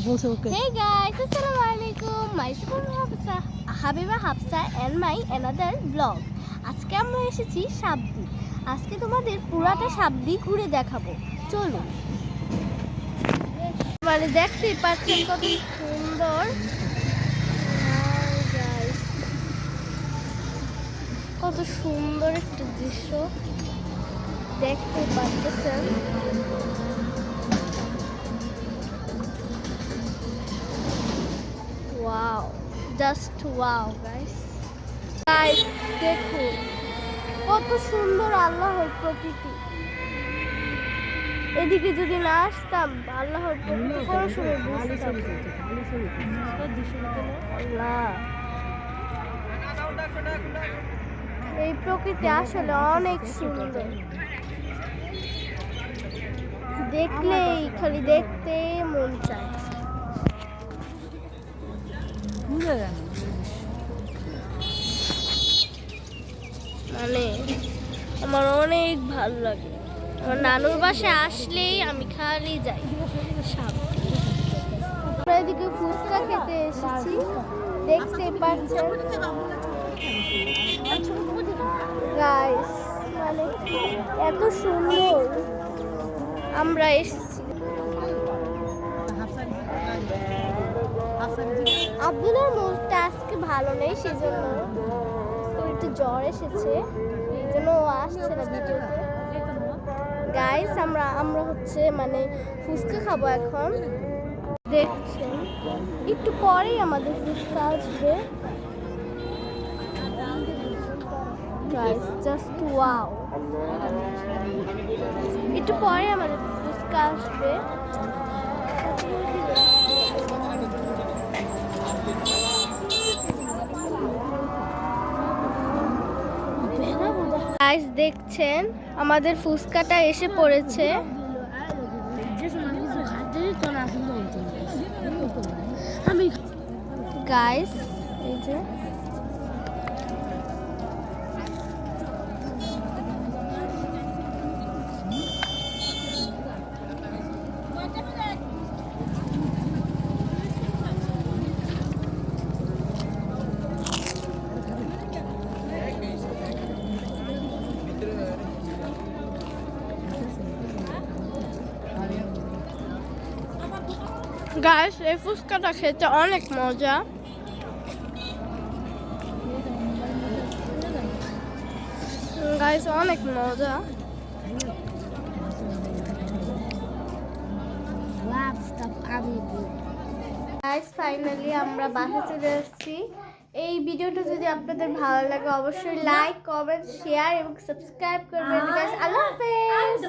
Hey guys, Assalamualaikum. Myself Habiba Hafsa and my another vlog. আজকে আমরা এসেছি সাবদি। আজকে তোমাদের পুরাটা সাবদি ঘুরে দেখাবো। চলো। মানে দেখতেই পাচ্ছেন কত সুন্দর। গাইস, কত সুন্দর একটা দৃশ্য দেখতে পাচ্ছেন। Wow, just wow guys. Guys, দেখুন কত সুন্দর আল্লাহর প্রকৃতি। এদিকে যদি না আসতাম আল্লাহর প্রকৃতি কোন সময় বুঝতাম না। এই প্রকৃতি আসলে অনেক সুন্দর, দেখলেই খালি দেখতে মন চায়। মানে আমার অনেক ভালো লাগে। আমার নানুর বাসায় আসলেই আমি খালি যাই। আমরা এদিকে ফুচকা খেতে এসেছি, দেখতে পাচ্ছেন গাইস। মানে এত সুন্দর আমরা এসেছি। আব্দুলের মুডটা আজকে ভালো নেই, সেজন্য একটু জ্বর এসেছে, এই জন্য ও আসছে না ভিডিওতে। গাইস, আমরা হচ্ছে মানে ফুচকা খাবো এখন। দেখছেন একটু পরেই আমাদের ফুচকা আসবে। গাইস, জাস্ট ওয়াও, একটু পরে আমাদের ফুচকা আসবে। গাইস, দেখছেন আমাদের ফুচকাটা এসে পড়েছে। গাইস, এই যে গাইস, এই ফুচকাটা খেতে অনেক মজা। গাইস, অনেক মজা। গাইস, ফাইনালি আমরা বাসা চলে এসেছি। এই ভিডিওটা যদি আপনাদের ভালো লাগে অবশ্যই লাইক, কমেন্ট, শেয়ার এবং সাবস্ক্রাইব করবেন। গাইস, আল্লাহ হাফেজ।